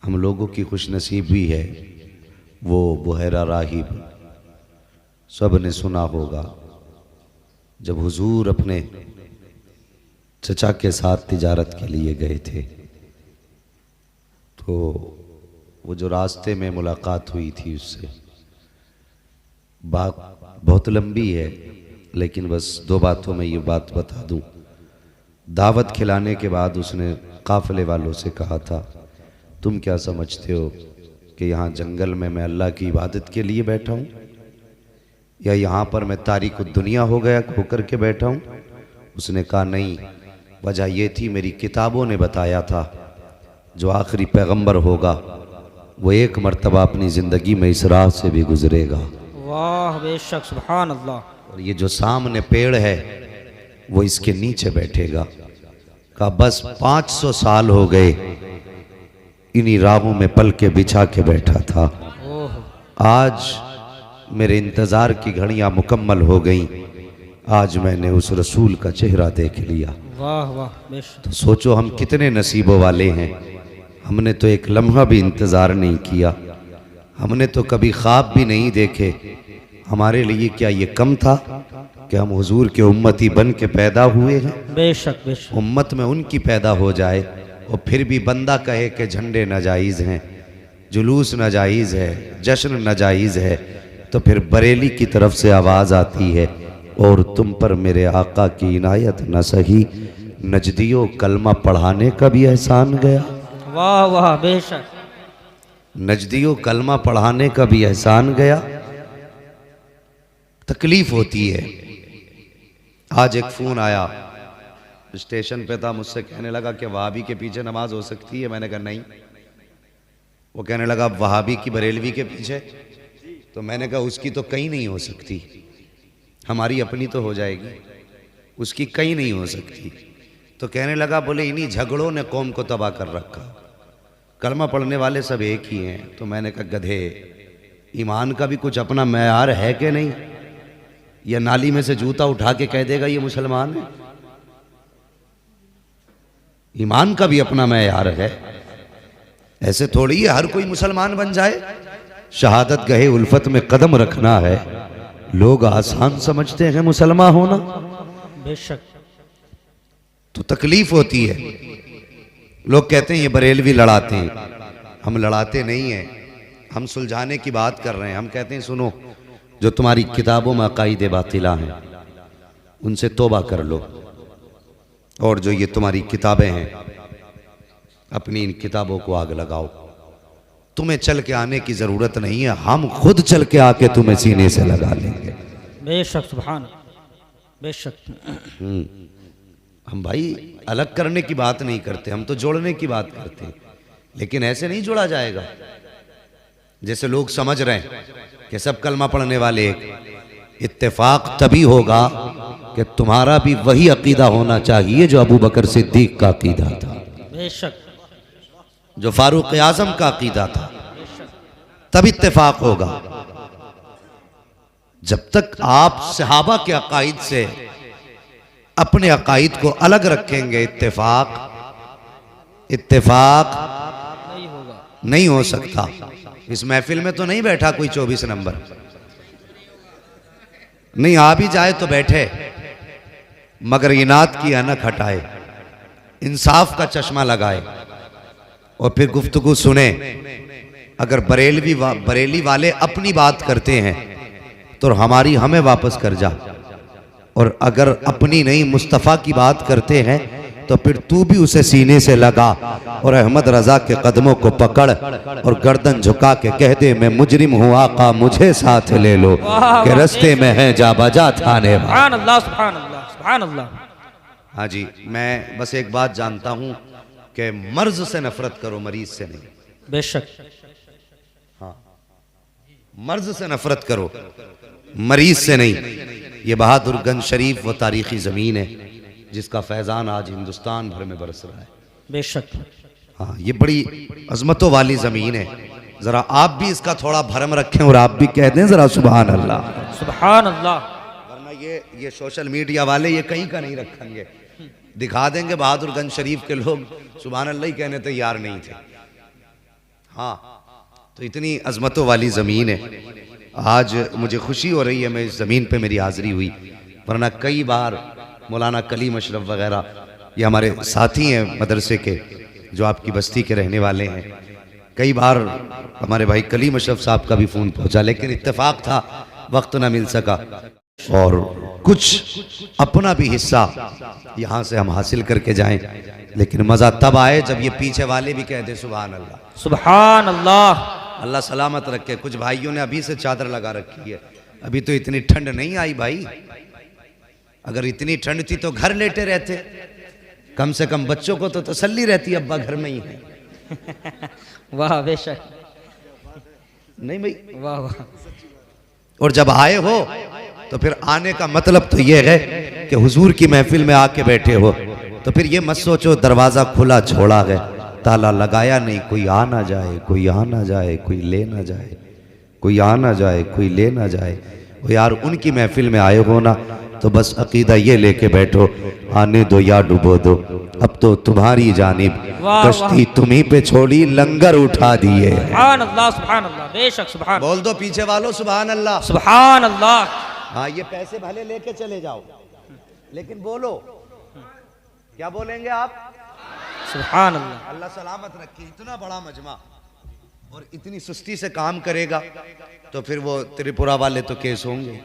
हम लोगों की खुशनसीबी है वो बुहैरा राहिब सब ने सुना होगा। जब हुजूर अपने चचा के साथ तिजारत के लिए गए थे तो वो जो रास्ते में मुलाकात हुई थी उससे, बात बहुत लंबी है लेकिन बस दो बातों में ये बात बता दूं। दावत खिलाने के बाद उसने काफिले वालों से कहा था, तुम क्या समझते हो कि यहाँ जंगल में मैं अल्लाह की इबादत के लिए बैठा हूँ या यहाँ पर मैं तारीक दुनिया हो गया होकर के बैठा हूँ? उसने कहा नहीं, वजह ये थी मेरी किताबों ने बताया था जो आखिरी पैगंबर होगा वो एक मर्तबा अपनी ज़िंदगी में इस राह से भी गुजरेगा। वाह बेशक, सुभान अल्लाह। और ये जो सामने पेड़ है वो इसके नीचे बैठेगा। कहा बस 500 साल हो गए इन्हीं राहों में पल के बिछा के बैठा था, आज मेरे इंतज़ार की घड़ियां मुकम्मल हो गईं, आज मैंने उस रसूल का चेहरा देख लिया। वाह वाह बेशक। तो सोचो हम कितने नसीबों वाले हैं, हमने तो एक लम्हा भी इंतज़ार नहीं किया, हमने तो कभी ख्वाब भी नहीं देखे। हमारे लिए क्या ये कम था कि हम हुजूर के उम्मती बन के पैदा हुए हैं? बेशक बेशक। उम्मत में उनकी पैदा हो जाए और फिर भी बंदा कहे कि झंडे नाजायज़ हैं, जुलूस नाजायज़ है, जश्न नाजायज़ है, तो फिर बरेली की तरफ से आवाज़ आती है और तुम पर मेरे आका की इनायत न सही, नजदियों कलमा पढ़ाने का भी एहसान गया। वाह वाह बेशक। नजदियों कलमा पढ़ाने का भी एहसान गया। तकलीफ होती है। आज एक फ़ोन आया, स्टेशन पे था, मुझसे कहने लगा कि वहाबी के पीछे नमाज हो सकती है? मैंने कहा नहीं। वो कहने लगा वहाबी की बरेलवी के पीछे? तो मैंने कहा उसकी तो कहीं नहीं हो सकती, हमारी अपनी तो हो जाएगी, उसकी कहीं नहीं हो सकती। तो कहने लगा बोले इन्हीं झगड़ों ने कौम को तबाह कर रखा, कलमा पढ़ने वाले सब एक ही हैं। तो मैंने कहा गधे, ईमान का भी कुछ अपना मैयार है कि नहीं? या नाली में से जूता उठा के कह देगा ये मुसलमान है? ईमान का भी अपना मैयार है, ऐसे थोड़ी है हर कोई मुसलमान बन जाए। शहादत गहे उल्फत में कदम रखना है, लोग आसान समझते हैं मुसलमान होना। बेशक। तो तकलीफ होती है। लोग कहते हैं ये बरेलवी लड़ाते हैं, हम लड़ाते नहीं हैं, हम सुलझाने की बात कर रहे हैं। हम कहते हैं सुनो, जो तुम्हारी किताबों में अकाईदे बातिला हैं उनसे तौबा कर लो, और जो ये तुम्हारी किताबें हैं अपनी इन किताबों को आग लगाओ। तुम्हें चल के आने की जरूरत नहीं है, हम खुद चल के आके तुम्हें सीने से लगा लेंगे। बेशक सुभान बेशक। हम भाई अलग करने की बात नहीं करते, हम तो जोड़ने की बात करते हैं। लेकिन ऐसे नहीं जोड़ा जाएगा जैसे लोग समझ रहे हैं कि सब कलमा पढ़ने वाले एक। इत्तेफाक तभी होगा कि तुम्हारा भी वही अकीदा होना चाहिए जो अबू बकर सिद्दीक का अकीदा था, बेशक, जो फारूक आजम का अकीदा था, तब इत्तेफाक होगा। जब तक आप सहाबा के अकाईद से अपने अकाईद को अलग रखेंगे, इत्तेफाक नहीं होगा, नहीं हो सकता। इस महफिल में तो नहीं बैठा कोई 24 नंबर, नहीं आ भी जाए तो बैठे मगर इनाद की अनक हटाए, इंसाफ का चश्मा लगाए और फिर गुफ्तगू सुने। अगर बरेली वाले अपनी बात करते हैं तो हमारी हमें वापस कर जा, और अगर अपनी नहीं मुस्तफ़ा की बात करते हैं तो फिर तू भी उसे सीने से लगा और अहमद रजा के कदमों को पकड़ और गर्दन झुका के कह दे मैं मुजरिम हूँ आका मुझे साथ ले लो कि रस्ते में है जा बजा थाने। सुभान अल्लाह सुभान अल्लाह सुभान अल्लाह। हाँ जी, मैं बस एक बात जानता हूँ कि मर्ज से नफरत करो, मरीज से नहीं। बेशक। हाँ, मर्ज से नफरत करो, मरीज से नहीं। ये बहादुरगंज शरीफ व तारीखी ज़मीन है जिसका फैज़ान आज हिंदुस्तान भर में बरस रहा है। बेशक। हाँ, ये बड़ी अजमतों वाली ज़मीन है। ज़रा आप भी इसका थोड़ा भरम रखें और आप भी कह दें ज़रा सुभान अल्लाह सुभान अल्लाह। वरना ये सोशल मीडिया वाले ये कहीं का नहीं रखेंगे, दिखा देंगे बहादुरगंज शरीफ के लोग सुभान अल्लाह ही कहने तैयार नहीं थे। हाँ, तो इतनी अजमतों वाली ज़मीन है। आज मुझे खुशी हो रही है मैं इस ज़मीन पे मेरी हाज़िरी हुई, वरना कई बार मौलाना कलीम अशरफ वगैरह ये हमारे साथी हैं मदरसे के जो आपकी बस्ती के रहने वाले हैं, कई बार हमारे भाई कलीम अशरफ साहब का भी फ़ोन पहुंचा, लेकिन इत्तेफाक था वक्त ना मिल सका और कुछ अपना भी हिस्सा यहाँ से हम हासिल करके जाएं। लेकिन मज़ा तब आए जब ये पीछे वाले भी कह दे सुभान अल्लाह, सुभान अल्लाह। अल्लाह सलामत रखे। कुछ भाइयों ने अभी से चादर लगा रखी है, अभी तो इतनी ठंड नहीं आई भाई, अगर इतनी ठंड थी तो घर लेटे रहते, कम से कम बच्चों को तो तसल्ली रहती अब्बा घर में ही है। वाह बेशक, नहीं भाई, वाह वाह। और जब आए हो तो फिर आने का मतलब तो ये है कि हुजूर की महफिल में आके बैठे हो, तो फिर ये मत सोचो दरवाज़ा खुला छोड़ा है, ताला लगाया नहीं, कोई आ ना जाए, कोई आ ना जाए, कोई ले ना जाए, कोई आ ना जाए, कोई ले ना जाए। वो यार उनकी महफिल में आए हो ना, तो बस अकीदा ये लेके बैठो, आने दो या डुबो दो, अब तो तुम्हारी जानिब कश्ती तुम्ही पे छोड़ी, लंगर उठा दिए। सुभान अल्लाह, सुभान अल्लाह, बेशक सुभान। बोल दो पीछे वालों सुभान अल्लाह, सुभान अल्लाह। हाँ, ये पैसे भले लेके चले जाओ, लेकिन बोलो, क्या बोलेंगे आप? सुभान अल्लाह। अल्लाह सलामत रखे। इतना बड़ा मजमा और इतनी सुस्ती से काम करेगा तो फिर वो त्रिपुरा वाले तो केस होंगे।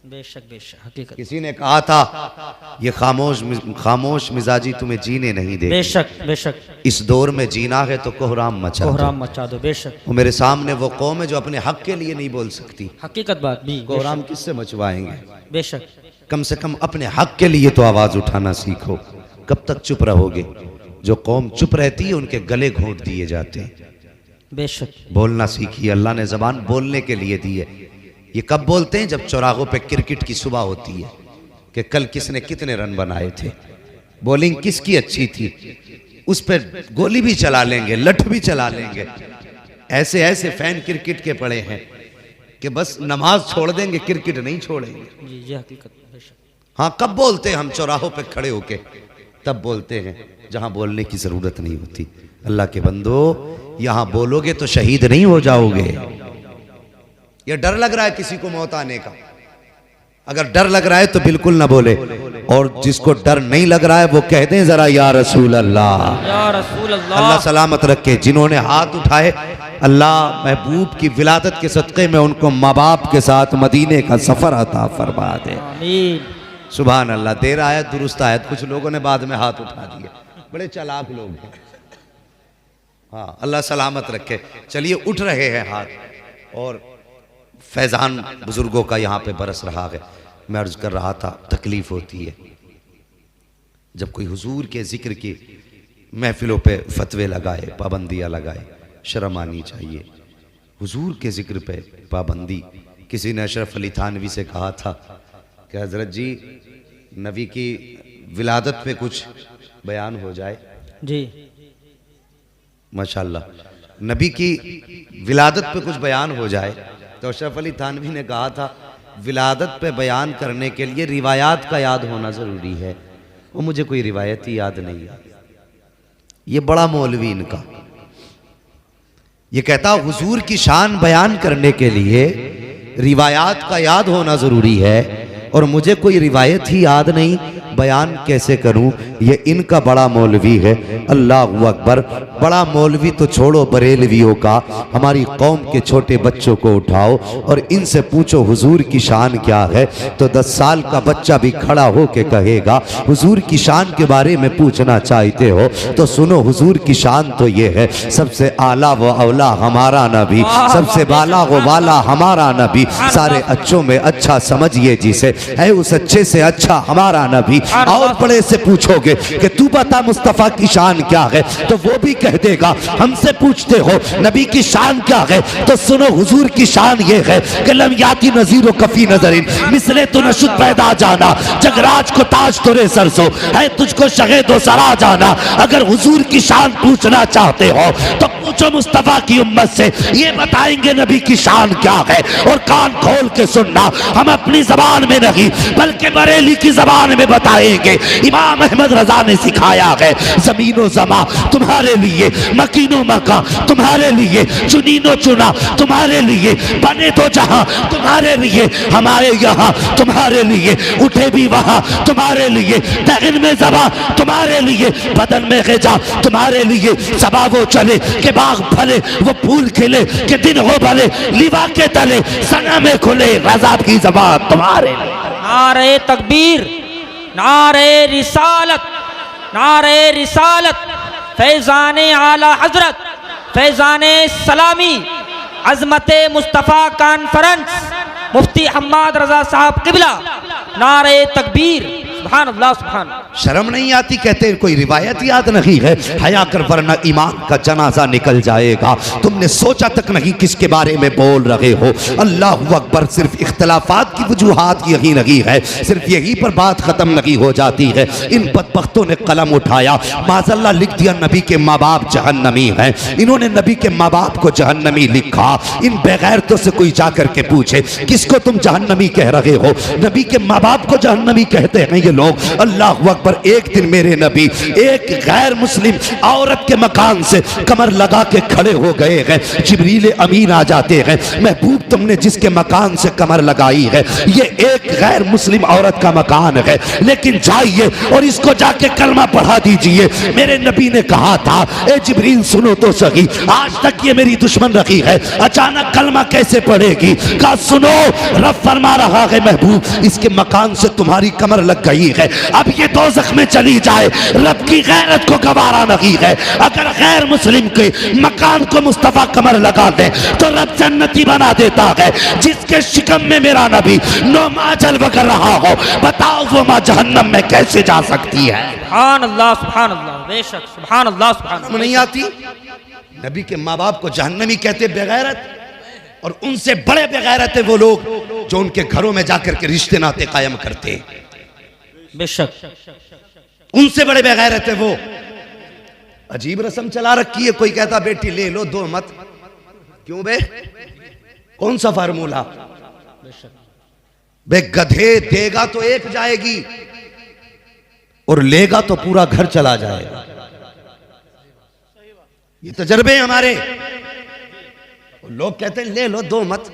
बेशक बेशक, हकीकत। किसी ने कहा था ये खामोश मिजाजी तुम्हें जीने नहीं दे। बेशक बेशक, इस दौर में जीना है तो कोहराम मचा दो। कोहराम मचा दो। बेशक, वो मेरे सामने वो कौम है जो अपने हक के लिए नहीं बोल सकती, हकीकत बात भी। कोहराम किससे मचवाएंगे? बेशक, कम से कम अपने हक के लिए तो आवाज उठाना सीखो। कब तक चुप रहोगे? जो कौम चुप रहती है उनके गले घोंट दिए जाते हैं। बेशक, बोलना सीखिए, अल्लाह ने जबान बोलने के लिए दी है। ये कब बोलते हैं? जब चौराहों पे क्रिकेट की सुबह होती है कि कल किसने कितने रन बनाए थे, बॉलिंग किसकी अच्छी थी, उस पर गोली भी चला लेंगे, लठ भी चला लेंगे। ऐसे ऐसे फैन क्रिकेट के पड़े हैं कि बस नमाज छोड़ देंगे, क्रिकेट नहीं छोड़ेंगे। जी जी, हकीकत। बेशक, हाँ, कब बोलते हैं हम चौराहों पे खड़े होके? तब बोलते हैं जहां बोलने की जरूरत नहीं होती। अल्लाह के बंदो, यहां बोलोगे तो शहीद नहीं हो जाओगे। ये डर लग रहा है किसी को मौत आने का, अगर डर लग रहा है तो बिल्कुल ना बोले, और जिसको डर नहीं लग रहा है वो कह दें जरा या रसूल अल्लाह, या रसूल अल्लाह। अल्लाह सलामत रखे। जिन्होंने हाथ उठाए, अल्लाह महबूब की विलादत के सदक़े में उनको माँ बाप के साथ मदीने का सफर अता फरमा दे। आमीन। सुभान अल्लाह। देर आयत दुरुस्त आयत, कुछ लोगों ने बाद में हाथ उठा दिए, बड़े चालाक लोग हैं। हाँ, अल्लाह सलामत रखे। चलिए, उठ रहे हैं हाथ और फैज़ान बुजुर्गों का यहाँ पे बरस रहा है। मैं अर्ज कर रहा था, तकलीफ होती है जब कोई हुजूर के जिक्र की महफिलों पे फतवे लगाए, पाबंदियाँ लगाए, शर्म आनी चाहिए। हुजूर के जिक्र पे पाबंदी, किसी ने अशरफ अली थानवी से कहा था कि हज़रत जी नबी की विलादत पे कुछ बयान हो जाए। जी, माशाल्लाह, नबी की विलादत पे कुछ बयान हो जाए। तो अशरफ अली थानवी ने कहा था विलादत पे बयान करने के लिए रिवायात का याद होना ज़रूरी है। वो मुझे कोई रिवायत ही याद नहीं है। ये बड़ा मौलवी इनका, ये कहता हुजूर की शान बयान करने के लिए रिवायात का याद होना ज़रूरी है, और मुझे कोई रिवायत ही याद नहीं, बयान कैसे करूं? ये इनका बड़ा मौलवी है। अल्लाह अकबर। बड़ा मौलवी तो छोड़ो, बरेलवियों का, हमारी कौम के छोटे बच्चों को उठाओ और इनसे पूछो हुजूर की शान क्या है, तो 10 साल का बच्चा भी खड़ा हो के कहेगा। हुजूर की शान के बारे में पूछना चाहते हो तो सुनो, हुजूर की शान तो ये है, सबसे आला व अवला हमारा नबी, सबसे बाला व वाला हमारा नबी, सारे अच्छों में अच्छा समझिए जिसे, है उस अच्छे से अच्छा हमारा नबी। और बड़े से पूछोगे कि तू बता मुस्तफ़ा की शान क्या है, तो वो भी कह देगा। हमसे पूछते हो नबी की शान क्या है, तो सुनो हुजूर की शान ये है कि लम याती नज़ीर कफ़ी नज़रिन मिसले तो नशुद पैदा जाना, जगराज को ताज तोरे सरसो है, तुझको शगे दो सरा जाना। अगर हुजूर की शान पूछना चाहते हो तो पूछो जो मुस्तफा की उम्मत से ये बताएंगे नबी की शान क्या है। और कान खोल के सुनना, हम अपनी जबान में नहीं बल्कि बरेली की जबान में बताएंगे। इमाम अहमद रजा ने सिखाया है, जमीनो जमा तुम्हारे लिए, मकीनो मका तुम्हारे लिए, चुनीनो चुना तुम्हारे लिए, बने तो जहां तुम्हारे लिए, हमारे यहाँ तुम्हारे लिए, उठे भी वहां तुम्हारे लिए, दहन में जबा तुम्हारे लिए, बदन में ग़िज़ा तुम्हारे लिए, सबा वो चले के बाग फले, वो फूल खिले के दिन हो भले, लिवा के तले सना में खुले, रज़ा की ज़बान तुम्हारे लिए। नारे तकबीर, नारे रिसालत, नारे रिसालत, फैज़ाने आला हजरत, फैज़ाने सलामी, अज़मते मुस्तफ़ा कॉन्फ्रेंस, मुफ्ती हम्माद रजा साहब किबला, नारे तकबीर, सुभान अल्लाह सुभान। शर्म नहीं आती? कहते हैं कोई रिवायत याद नहीं है, हया कर वरना ईमान का जनाजा निकल जाएगा। तुमने सोचा तक नहीं किसके बारे में बोल रहे हो। अल्लाह अकबर। सिर्फ इख्तलाफात की वजूहात यही नहीं है, सिर्फ यही पर बात खत्म नहीं हो जाती है। इन बदबख्तों ने कलम उठाया, माज़अल्लाह लिख दिया नबी के माँ बाप जहन्नमी हैं। इन्होंने नबी के माँ बाप को जहन्नमी लिखा। इन बेगैरतों से कोई जाकर के पूछे किसको तुम जहन्नमी कह रहे हो? नबी के माँ बाप को जहन्नमी कहते हैं ये लोग। अल्लाह अकबर। एक दिन मेरे नबी एक गैर मुस्लिम औरत के मकान से कमर लगा के खड़े हो गए हैं। जिब्रील अमीन आ जाते हैं, महबूब तुमने जिसके मकान से कमर लगाई है ये एक गैर मुस्लिम औरत का मकान है, लेकिन जाइए और इसको जाके कलमा पढ़ा दीजिए। मेरे नबी ने कहा था, ए जिब्रील सुनो तो सही, आज तक ये मेरी दुश्मन रखी है, अचानक कलमा कैसे पढ़ेगी? कहा सुनो, रब फरमा रहा है महबूब इसके मकान से तुम्हारी कमर लग गई है, अब ये दोज़ख में चली जाए। रब की गैरत को गवारा नहीं है। अगर गैर मुस्लिम के मकान को मुस्तफा कमर लगा दे तो रब जन्नती बना देता है। जिसके शिकम में मेरा नबी नौमा जलवा कर रहा हो, बताओ वो माँ जहन्नम में कैसे जा सकती है? सुभान अल्लाह सुभान अल्लाह, बेशक सुभान अल्लाह सुभान अल्लाह। नहीं आती? नबी के माँ बाप को जहन्नमी कहते बेगैरत, और उनसे बड़े बेगैरत है वो लोग जो उनके घरों में जाकर के रिश्ते नाते कायम करते हैं। बेशक उनसे बड़े बेगैरत है वो। अजीब रस्म चला रखी है, कोई कहता बेटी ले लो दो मत। क्यों बे? कौन सा फार्मूला? बे गधे, देगा तो एक जाएगी और लेगा तो पूरा घर चला जाएगा। ये तजर्बे हमारे। लोग कहते हैं ले लो दो मत।